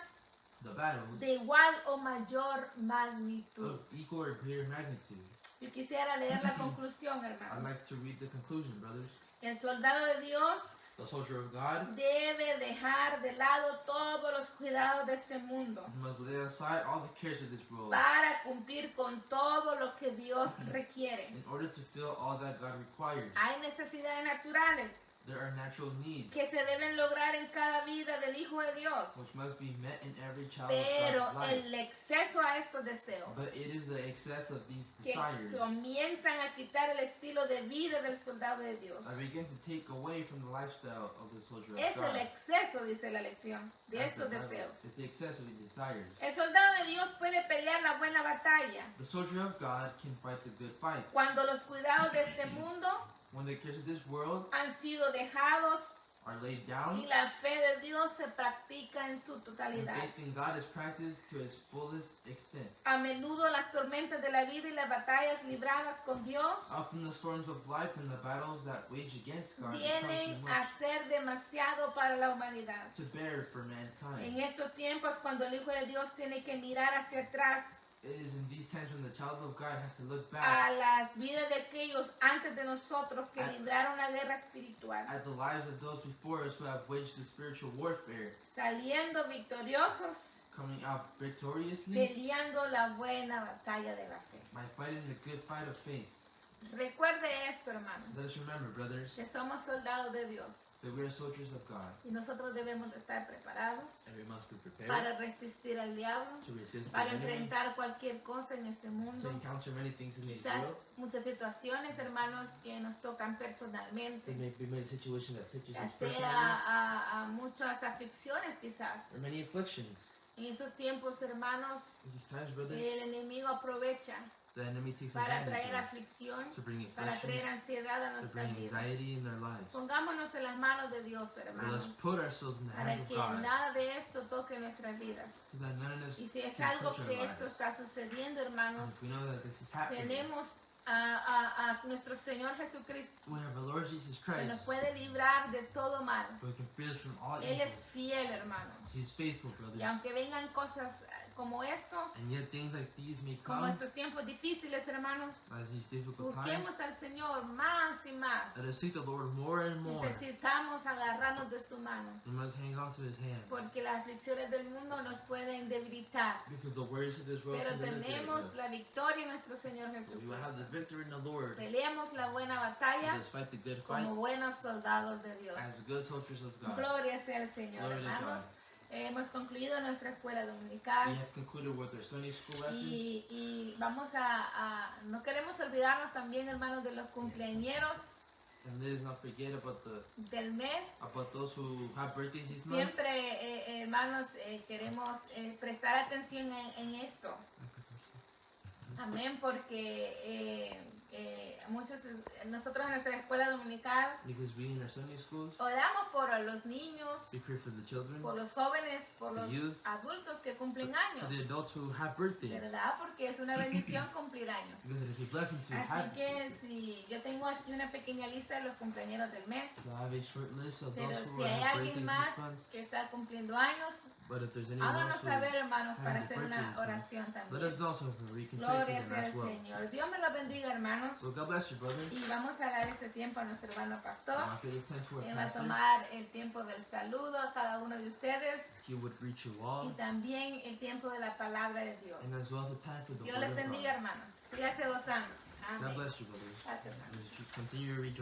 The battles de igual o mayor magnitud. of equal or greater magnitude. Yo quisiera leer la conclusión, I'd hermanos. like to read the conclusion, brothers. El soldado de Dios The soldier of God debe dejar de lado todos los cuidados de este mundo must lay aside all the cares of this world para cumplir con todo lo que Dios requiere. in order to fulfill all that God requires. Hay necesidades naturales There are natural needs que se deben lograr en cada vida del Hijo de Dios, which must be met in every child pero of God's life. el exceso a estos deseos But it is the excess of these que desires comienzan a quitar el estilo de vida del soldado de Dios. that begin to take away from the lifestyle of the soldier of Es el God. exceso, dice la lección, de That's estos the Bible. deseos. It's the excess of the desires. El soldado de Dios puede pelear la buena batalla The soldier of God can fight the good fight. cuando los cuidados de este mundo When the cares of this world han sido dejados are laid y down, la fe de Dios se practica en su and totalidad. faith in God is practiced to its fullest extent. A menudo las tormentas de la vida y las batallas libradas con Dios Often the storms of life and the battles that wage against God become vienen too a much ser demasiado para la humanidad. to bear for En mankind. estos tiempos, cuando el Hijo de Dios tiene que mirar hacia atrás It is in these times when the child of God has to look a back las vidas de aquellos antes de nosotros que libraron la guerra espiritual, at the lives of those before us who have waged the spiritual warfare, saliendo victoriosos, coming out victoriously peleando la buena batalla de la fe. by fighting the good fight of faith. Recuerde esto, hermanos, Let us remember, brothers, que somos soldados de Dios that we are soldiers of God, y nosotros debemos de estar preparados and we must be prepared para resistir al diablo, to resist the para enemy, enfrentar cualquier cosa en este to mundo. encounter many things in this Quizás world. muchas situaciones, hermanos, que nos tocan personalmente, There may be many situations that touches ya us sea personally, a muchas aflicciones quizás. or many afflictions. En esos tiempos, hermanos, In these times, brothers, el enemigo aprovecha the enemy takes para advantage traer of aflicción, it, to bring para traer afflictions, ansiedad a to nuestras bring vidas. anxiety in their lives. Pongámonos en las manos de Dios, Let hermanos, us put ourselves in the para hands of que God, nada de esto toque nuestras vidas. so that none of us Y si es can algo touch our que lives. esto está sucediendo, And hermanos, if we know that this is happening, tenemos a nuestro Señor Jesucristo, we have the Lord Jesus que nos Christ, puede librar de todo mal. who can free us from all Él evil. es fiel, hermanos. He's faithful, Y brothers. aunque vengan cosas como estos, And yet things like these may como come estos tiempos difíciles, hermanos, as these difficult times. busquemos al Señor más y más. Let us seek the Lord more and more. Necesitamos agarrarnos de su mano, We must hang on to His hand. porque las aflicciones del mundo nos pueden debilitar. Because the worries of this world Pero can debilitate tenemos us. la victoria en nuestro Señor But we will have the Jesucristo. victory in the Lord. Peleemos la buena batalla Let us fight the good fight como buenos soldados de Dios. as good soldiers of God. Gloria sea al Señor, Glory to hermanos. God. Hemos concluido nuestra escuela We dominical have concluded with our Sunday school lesson. y vamos no queremos olvidarnos también, hermanos, de los cumpleañeros And let us not forget about del mes. those who have birthdays this month. Siempre, hermanos, queremos prestar atención en esto. Amén, porque nosotros en nuestra escuela dominical Because we in our Sunday schools, oramos por los niños, we pray for the children, por los jóvenes, por The los youth, adultos que cumplen for años, the adults who have birthdays. ¿verdad? Porque es una bendición cumplir años. Because it is a blessing to Así have que birthdays. si yo tengo aquí una pequeña lista de los cumpleaños del mes, So I have a short list of pero those who si hay have alguien birthdays más this month. que está cumpliendo años, But if there's anyone háganos else who saber, is hermanos, para having hacer a birthday una this month, oración let también. us know so we can pray Gloria for sea them al as well. Señor. Dios me los bendiga, hermanos. So God bless you, brother. Y vamos a dar este tiempo a nuestro hermano pastor. I'll give this time to our Él va a pastor. tomar el tiempo del saludo a cada uno de ustedes He would greet you y all. también el tiempo de la palabra de Dios. And as well as the time for the Dios word les of bendiga, God. hermanos. Sígase gozando. God Amén. bless you, brothers. Gracias, hermano. Continue to read your